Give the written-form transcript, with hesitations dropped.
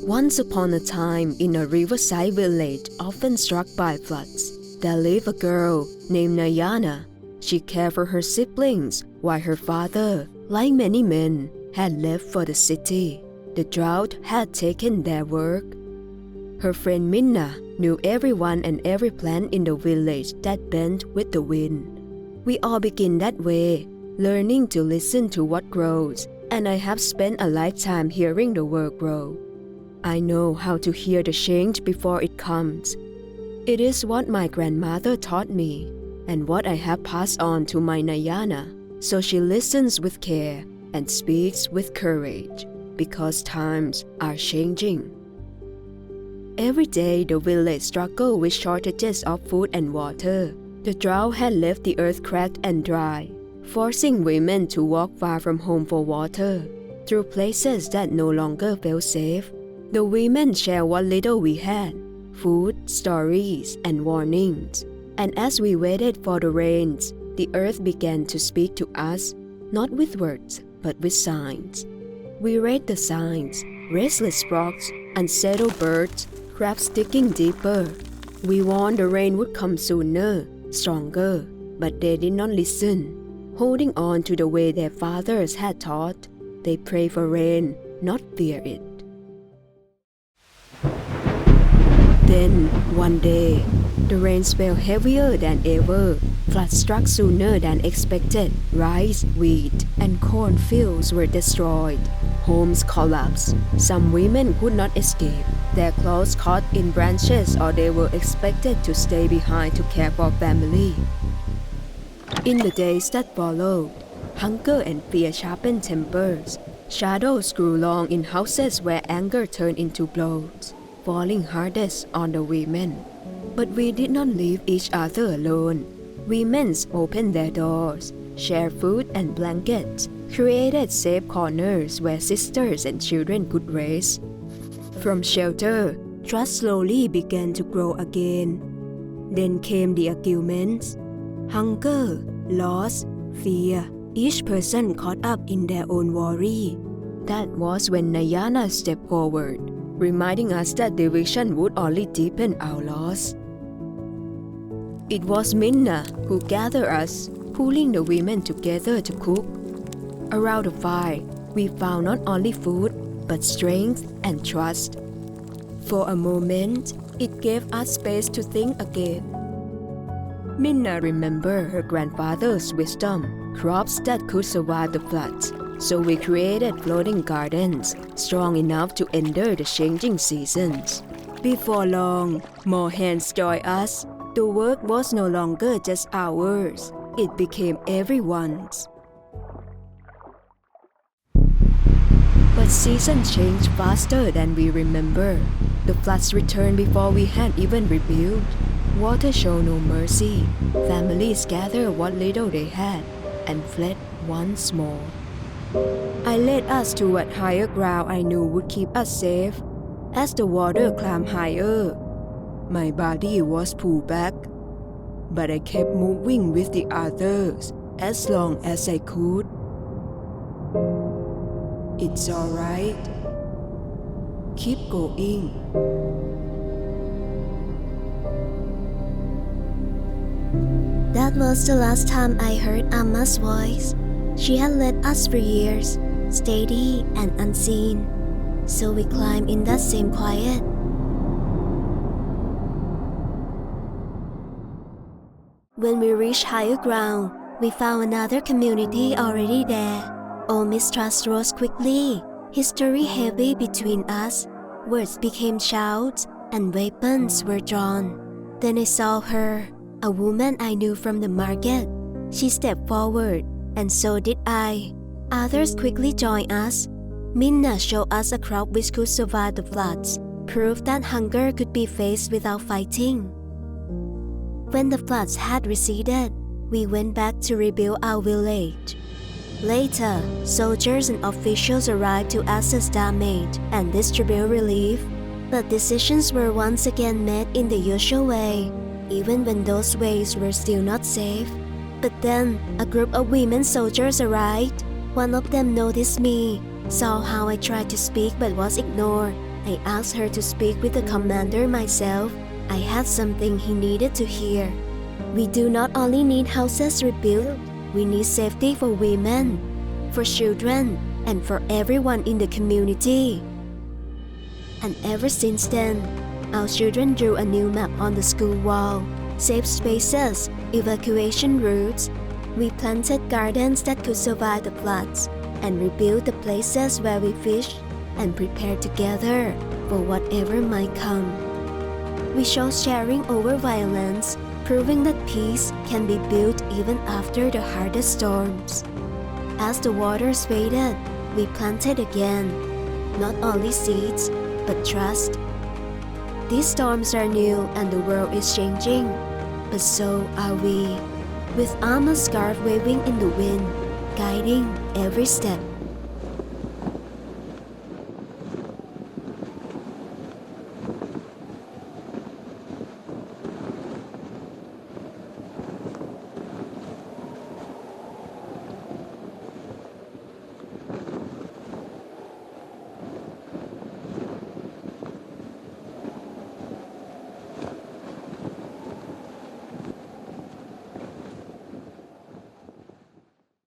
Once upon a time, in a riverside village often struck by floods, there lived a girl named Nayana. She cared for her siblings while her father, like many men, had left for the city. The drought had taken their work. Her friend Minna knew everyone and every plant in the village that bent with the wind. We all begin that way, learning to listen to what grows, and I have spent a lifetime hearing the world grow. I know how to hear the change before it comes. It is what my grandmother taught me, and what I have passed on to my Nayana, so she listens with care and speaks with courage, because times are changing. Every day the village struggled with shortages of food and water. The drought had left the earth cracked and dry, forcing women to walk far from home for water, through places that no longer felt safe. The women shared what little we had, food, stories, and warnings. And as we waited for the rains, the earth began to speak to us, not with words, but with signs. We read the signs: restless frogs, unsettled birds, crabs digging deeper. We warned the rain would come sooner, stronger, but they did not listen. Holding on to the way their fathers had taught, they pray for rain, not fear it. Then, one day, the rains fell heavier than ever. Floods struck sooner than expected. Rice, wheat, and cornfields were destroyed. Homes collapsed. Some women could not escape. Their clothes caught in branches, or they were expected to stay behind to care for family. In the days that followed, hunger and fear sharpened tempers. Shadows grew long in houses where anger turned into blows, falling hardest on the women. But we did not leave each other alone. Women opened their doors, shared food and blankets, created safe corners where sisters and children could rest. From shelter, trust slowly began to grow again. Then came the arguments. Hunger, loss, fear, each person caught up in their own worry. That was when Nayana stepped forward, reminding us that division would only deepen our loss. It was Minna who gathered us, pulling the women together to cook. Around the fire, we found not only food, but strength and trust. For a moment, it gave us space to think again. Minna remembered her grandfather's wisdom, crops that could survive the floods. So we created floating gardens, strong enough to endure the changing seasons. Before long, more hands joined us. The work was no longer just ours. It became everyone's. But seasons changed faster than we remember. The floods returned before we had even rebuilt. Water showed no mercy. Families gathered what little they had and fled once more. I led us toward higher ground I knew would keep us safe. As the water climbed higher, my body was pulled back, but I kept moving with the others as long as I could. It's alright. Keep going. That was the last time I heard Amma's voice. She had led us for years, steady and unseen, so we climbed in that same quiet. When we reached higher ground, we found another community already there. All mistrust rose quickly, history heavy between us. Words became shouts, and weapons were drawn. Then I saw her, a woman I knew from the market. She stepped forward, and so did I. Others quickly joined us. Minna showed us a crop which could survive the floods, proof that hunger could be faced without fighting. When the floods had receded, we went back to rebuild our village. Later, soldiers and officials arrived to assess damage and distribute relief, but decisions were once again made in the usual way, even when those ways were still not safe. But then, a group of women soldiers arrived. One of them noticed me. Saw how I tried to speak but was ignored. I asked her to speak with the commander myself. I had something he needed to hear. We do not only need houses rebuilt, we need safety for women, for children, and for everyone in the community. And ever since then, our children drew a new map on the school wall. Safe spaces, evacuation routes. We planted gardens that could survive the floods and rebuilt the places where we fished and prepared together for whatever might come. We chose sharing over violence, proving that peace can be built even after the hardest storms. As the waters faded, we planted again, not only seeds, but trust. These storms are new and the world is changing, but so are we, with armor scarf waving in the wind, guiding every step.